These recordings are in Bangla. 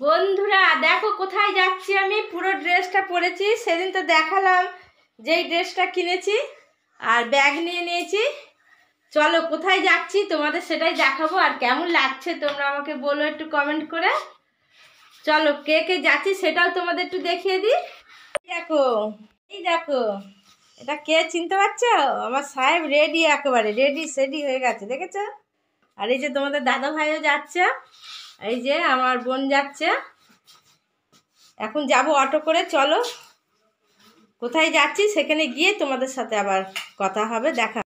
বন্ধুরা দেখো কোথায় যাচ্ছি আমি। পুরো ড্রেসটা পরেছি, সেদিন তো দেখালাম যেই ড্রেসটা কিনেছি, আর ব্যাগ নিয়ে নিয়েছি। চলো কোথায় যাচ্ছি তোমাদের সেটাই দেখাবো, আর কেমন লাগছে তোমরা আমাকে বলো একটু কমেন্ট করে। চলো কে কে যাচ্ছি সেটাও তোমাদের একটু দেখিয়ে দিই। দেখো, এই দেখো, এটা কে চিনতে পারছো? আমার সাহেব রেডি, একেবারে রেডি সেডি হয়ে গেছে, দেখেছো? আর এই যে তোমাদের দাদা ভাইও যাচ্ছে, এই যে আমার বোন যাচ্ছে। এখন যাব অটো করে। চলো কোথায় যাচ্ছি সেখানে গিয়ে তোমাদের সাথে আবার কথা হবে, দেখা।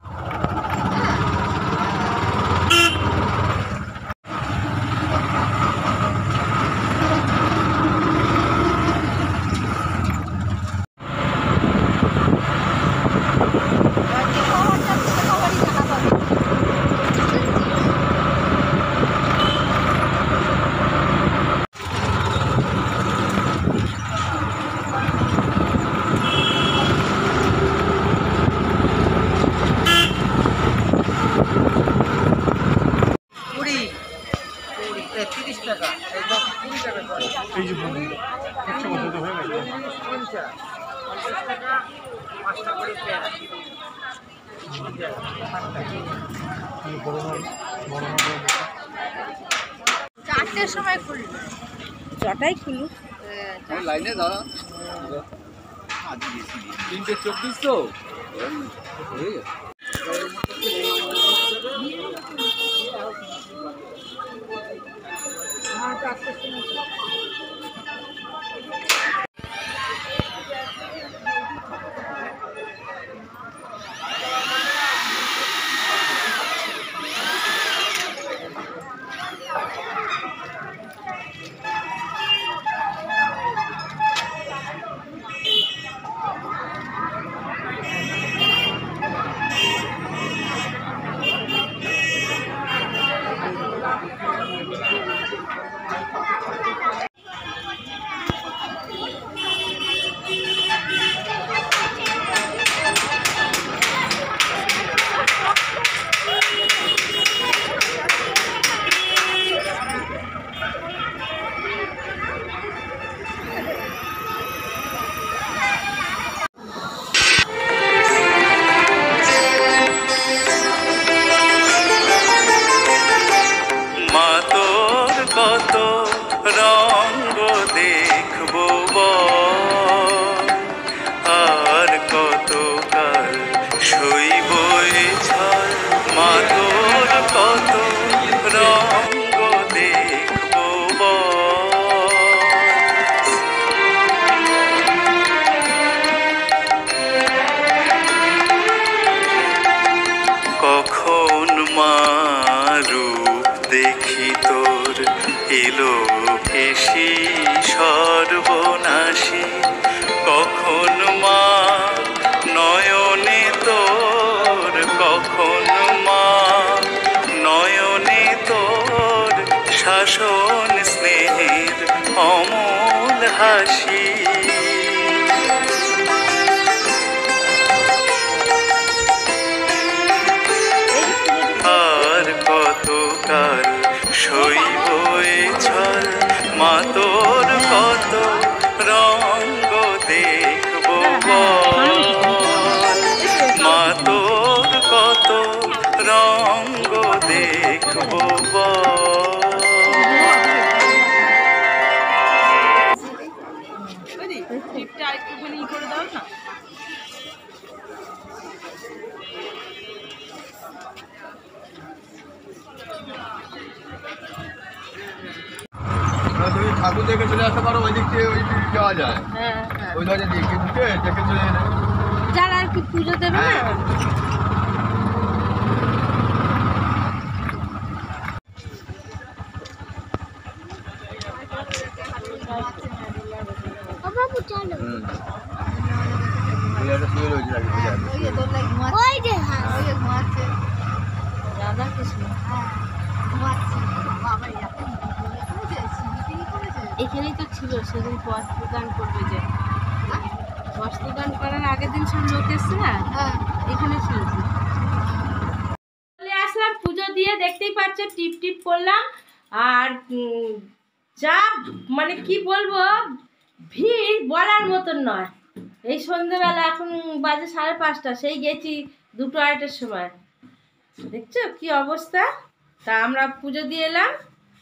এই যে বলুন 100 বছর তো হয়ে গেছে। চারটের সময় খুলল, ছটায় খুলু লাইনে দাঁড়া। 3:24 তো কত রঙ্গ দেখবো আর কতকাল সইব ঝড়। মা তোর কত রঙ্গ দেখবো কখন মা রূপ দেখি তোর এলো কেশি সর্বনাশী। কখন মা নয়নে তোর, কখন মা নয়নে তোর শাসন স্নেহের অমল হাসি। আর কতকাল সইব ঝড়। মা তোর কত রঙ্গ দেখবো মা তোর কত রঙ্গ দেখবো। তুমি ঠাকুর দেখে চলে আসতে পারো, ওই দিক থেকে ওই দিকে যাওয়া যায়। ওই ধরে দেখে ঢুকে দেখে চলে এলে যারা আর কি পুজো দেবে না। রাধা কৃষ্ণ এখানেই তো ছিল সেদিন বস্ত্রদান করবে, যে বস্ত্রদান করার আগের দিন সব লোক এসছে না, এখানে ছিল। চলে আসলাম পুজো দিয়ে, দেখতেই পাচ্ছ টিপ টিপ করলাম। আর যা মানে কি বলবো, ভিড় বলার মতন নয়। এই সন্ধ্যেবেলা এখন বাজে 5:30, সেই গেছি 2-2:30-এর সময়। দেখছো কি অবস্থা। তা আমরা পুজো দিয়ে এলাম,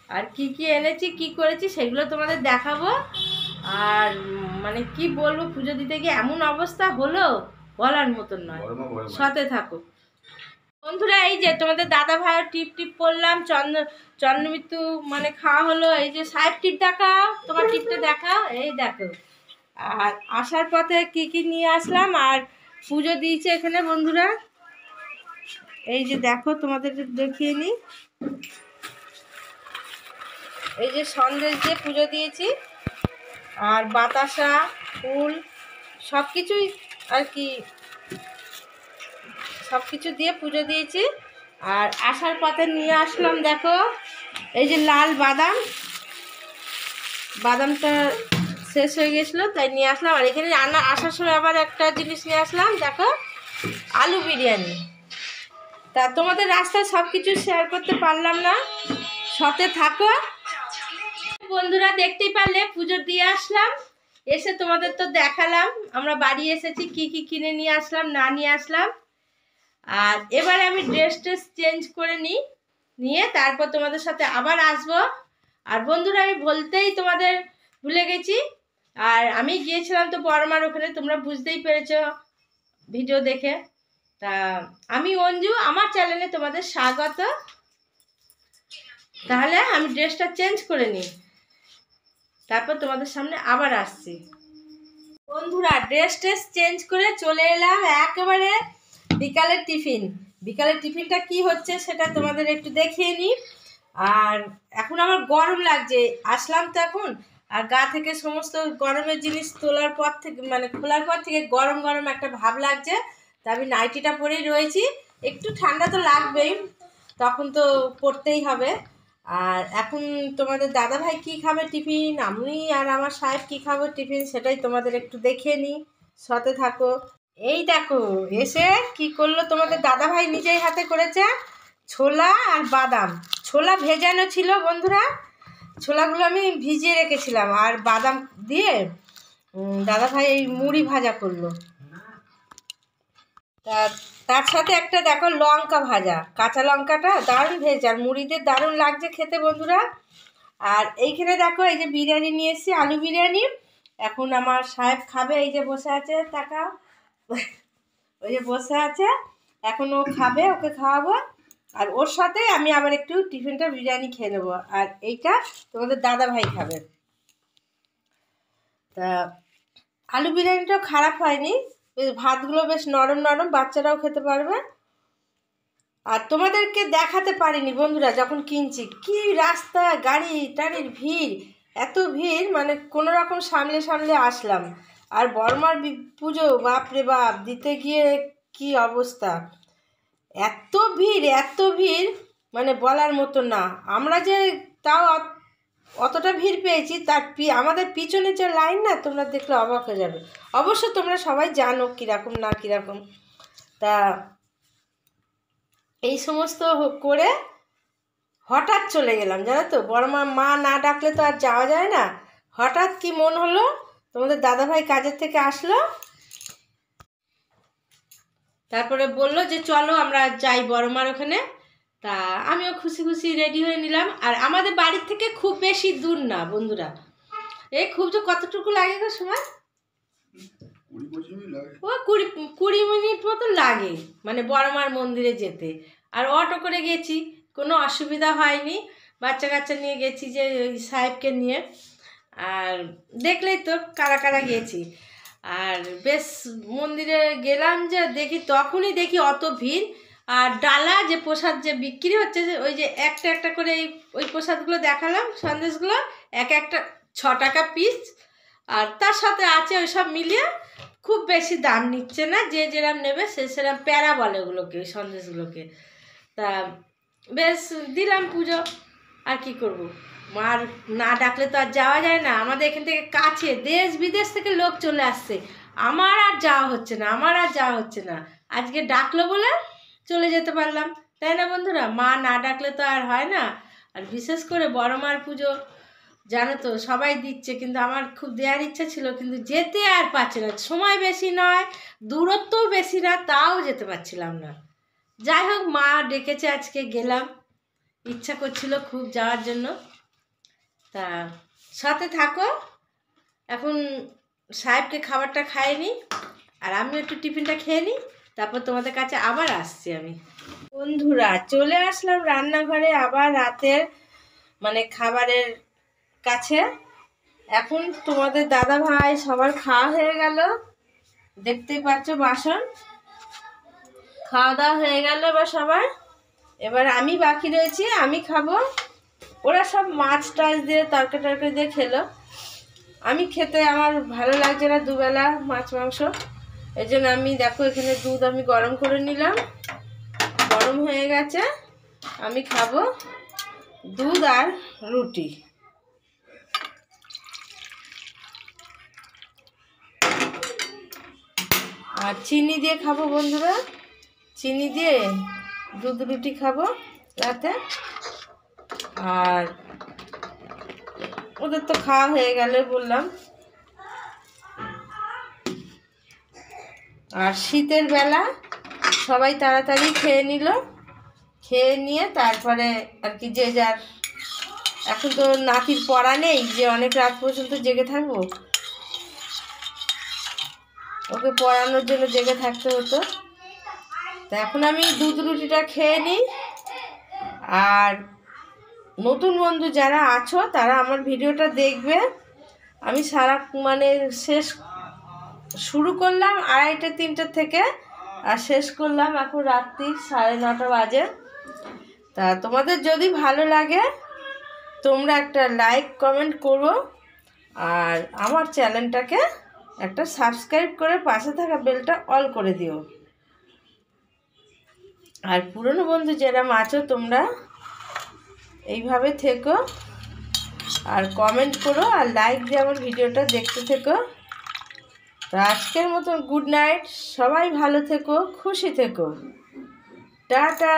আর কি কি এনেছি কি করেছি সেগুলো তোমাদের দেখাবো। আর মানে কি বলবো, পুজো দিতে গিয়ে এমন অবস্থা হলো বলার মতন নয়। সাথে থাকো বন্ধুরা। এই যে তোমাদের দাদা ভাইয়ের টিপ টিপ পড়লাম, চন্দ্রমিত্তু মানে খাওয়া হলো। এই যে সাহেব টিপ দেখাও, তোমার টিপটা দেখাও, এই দেখো। আর আসার পথে কি কি নিয়ে আসলাম, আর পুজো দিয়েছে এখানে বন্ধুরা। এই যে দেখো তোমাদের দেখিয়ে নিই, এই যে সন্দেশ দিয়ে পুজো দিয়েছি, আর বাতাসা ফুল সব কিছুই আর কি, সব কিছু দিয়ে পুজো দিয়েছি। আর আসার পথে নিয়ে আসলাম দেখো, এই যে লাল বাদাম, বাদামটা শেষ হয়ে গেছিলো তাই নিয়ে আসলাম। আর এখানে আসার সময় আবার একটা জিনিস নিয়ে আসলাম দেখো, আলু বিরিয়ানি। তা তোমাদের রাস্তায় সব কিছু শেয়ার করতে পারলাম না, সাথে থাকো বন্ধুরা। দেখতেই পারলে পুজো দিয়ে আসলাম, এসে তোমাদের তো দেখালাম আমরা বাড়ি এসেছি, কি কি কিনে নিয়ে আসলাম না নিয়ে আসলাম। আর এবারে আমি ড্রেস চেঞ্জ করে নিয়ে তারপর তোমাদের সাথে আবার আসবো। আর বন্ধুরা আমি বলতেই তোমাদের ভুলে গেছি, আর আমি গিয়েছিলাম তো বড়মার ওখানে, তোমরা বুঝতেই পেরেছো ভিডিও দেখে। তা আমি অঞ্জু, আমার চ্যানেলে তোমাদের স্বাগত। তাহলে আমি ড্রেসটা চেঞ্জ করে নিই, তারপর তোমাদের সামনে আবার আসছি বন্ধুরা। ড্রেস চেঞ্জ করে চলে এলাম একেবারে বিকালের টিফিনটা কি হচ্ছে সেটা তোমাদের একটু দেখিয়ে নিই। আর এখন আমার গরম লাগছে, আসলাম তো এখন, আর গা থেকে সমস্ত গরমের জিনিস তোলার পর থেকে মানে খোলার পর থেকে গরম গরম একটা ভাব লাগছে। তা আমি নাইটিটা পরেই রয়েছি, একটু ঠান্ডা তো লাগবেই, তখন তো পরতেই হবে। আর এখন তোমাদের দাদাভাই কী খাবে টিফিন, আমি আর আমার সাহেব কী খাবো টিফিন, সেটাই তোমাদের একটু দেখিয়ে নিই, সাথে থাকো। এই দেখো এসে কি করলো তোমাদের দাদাভাই, নিজেই হাতে করেছে ছোলা আর বাদাম। ছোলা ভেজানো ছিল বন্ধুরা, ছোলাগুলো আমি ভিজিয়ে রেখেছিলাম, আর বাদাম দিয়ে দাদাভাই এই মুড়ি ভাজা করলো। তার সাথে একটা দেখো লঙ্কা ভাজা, কাঁচা লঙ্কাটা দারুণ ভেজে, আর মুড়িতে দারুণ লাগছে খেতে বন্ধুরা। আর এইখানে দেখো এই যে বিরিয়ানি নিয়ে এসেছি, আলু বিরিয়ানি। এখন আমার সাহেব খাবে, এই যে বসে আছে, টাকা ওই যে বসে আছে, এখন ও খাবে, ওকে খাওয়াবো। আর ওর সাথে আমি আবার একটু টিফিনটা বিরিয়ানি খেয়ে নেবো, আর এইটা তোমাদের দাদা ভাই খাবে। তা আলু বিরিয়ানিটাও খারাপ হয়নি, বেশ ভাতগুলো বেশ নরম নরম, বাচ্চারাও খেতে পারবে। আর তোমাদেরকে দেখাতে পারিনি বন্ধুরা যখন কিনছি, কি রাস্তা গাড়ি টাড়ির ভিড়, এত ভিড় মানে কোনো রকম সামলে সামলে আসলাম। আর বড়মার পুজো বাপরে বাপ, দিতে গিয়ে কি অবস্থা, এত ভিড় মানে বলার মতো না। আমরা যে তাও অতটা ভিড় পেয়েছি, তার আমাদের পিছনে যে লাইন না, তোমরা দেখলে অবাক হয়ে যাবে। অবশ্য তোমরা সবাই জানো কীরকম না কীরকম। তা এই সমস্ত করে হঠাৎ চলে গেলাম জানো তো, মা না ডাকলে তো আর যাওয়া যায় না। হঠাৎ কি মন হলো, তোমাদের দাদাভাই কাজের থেকে আসলো, তারপরে বলল যে চলো আমরা যাই বড়মার ওখানে। তা আমিও খুশি খুশি রেডি হয়ে নিলাম। আর আমাদের বাড়ির থেকে খুব বেশি দূর না বন্ধুরা, এই খুব যে কতটুকু লাগে গো সময়, ও 20 মিনিট মতো লাগে মানে বড়মার মন্দিরে যেতে। আর অটো করে গেছি, কোনো অসুবিধা হয়নি, বাচ্চা কাচ্চা নিয়ে গেছি যে সাহেবকে নিয়ে। আর দেখলেই তো কারা কারা গেছি। আর বেশ মন্দিরে গেলাম, যে তখনই দেখি অত ভিড়। আর ডালা যে প্রসাদ যে বিক্রি হচ্ছে, ওই যে একটা একটা করে ওই প্রসাদগুলো দেখালাম, সন্দেশগুলো একটা 6 টাকা পিস। আর তার সাথে আছে ওই সব মিলিয়ে খুব বেশি দাম নিচ্ছে না, যে যেরম নেবে সে সেরম প্যারা বলে ওগুলোকে, ওই সন্দেশগুলোকে। তা বেশ দিলাম পুজো, আর কি করব, মার না ডাকলে তো আর যাওয়া যায় না। আমাদের এখান থেকে কাছে, দেশ বিদেশ থেকে লোক চলে আসছে, আমার আর যাওয়া হচ্ছে না। আজকে ডাকলো বলে চলে যেতে পারলাম, তাই না বন্ধুরা? মা না ডাকলে তো আর হয় না। আর বিশেষ করে বড়মার পুজো জানো তো সবাই দিচ্ছে, কিন্তু আমার খুব দেওয়ার ইচ্ছা ছিল, কিন্তু যেতে আর পারছি না, সময় বেশি নয়, দূরত্বও বেশি না, তাও যেতে পারছিলাম না। যাই হোক, মা ডেকেছে, আজকে গেলাম, ইচ্ছা করছিল খুব যাওয়ার জন্য। তা সাথে থাকো। এখন সাহেবকে খাবারটা খাইনি, আর আমি একটু টিফিনটা খেয়ে নিই, তারপর তোমাদের কাছে আবার আসছি আমি। বন্ধুরা, চলে আসলাম রান্নাঘরে আবার রাতের খাবারের কাছে। এখন তোমাদের দাদা ভাই সবার খাওয়া হয়ে গেল, দেখতেই পাচ্ছ বাসন খাওয়া দাওয়া হয়ে গেল এবার সবার। এবার আমি বাকি রয়েছি, আমি খাবো। ওরা সব মাছ টাছ দিয়ে তরকারি দিয়ে খেলো। আমি খেতে আমার ভালো লাগছে না দুবেলা মাছ মাংস, এই জন্য আমি দেখো এখানে দুধ আমি গরম করে নিলাম, গরম হয়ে গেছে, আমি খাবো দুধ আর রুটি। আর চিনি দিয়ে খাবো বন্ধুরা, চিনি দিয়ে দুধ রুটি খাবো রাতে। আর ওদের তো খাওয়া হয়ে গেলে বললাম। আর শীতের বেলা সবাই তাড়াতাড়ি খেয়ে নিল, খেয়ে নিয়ে তারপরে আর কি যে যার, এখন তো নাতির পড়া নেই যে অনেক রাত পর্যন্ত জেগে থাকবো, ওকে পড়ানোর জন্য জেগে থাকতে হতো। তা এখন আমি দুধ রুটিটা খেয়ে নিই। আর নতুন বন্ধু যারা আছো তারা আমার ভিডিওটা দেখবে। আমি সারা শেষ শুরু করলাম 2:30-3 থেকে, আর শেষ করলাম এখন রাত্রি 9:30 বাজে। তা তোমাদের যদি ভালো লাগে তোমরা একটা লাইক কমেন্ট করো, আর আমার চ্যানেলটাকে একটা সাবস্ক্রাইব করে পাশে থাকা বেলটা অল করে দিও। আর পুরনো বন্ধু যারা আছো তোমরা এইভাবে থেকো, আর কমেন্ট করো, আর লাইক দিয়ে আমার ভিডিওটা দেখতে থেকো। তো আজকের মতন গুড নাইট, সবাই ভালো থেকো, খুশি থেকো, টাটা।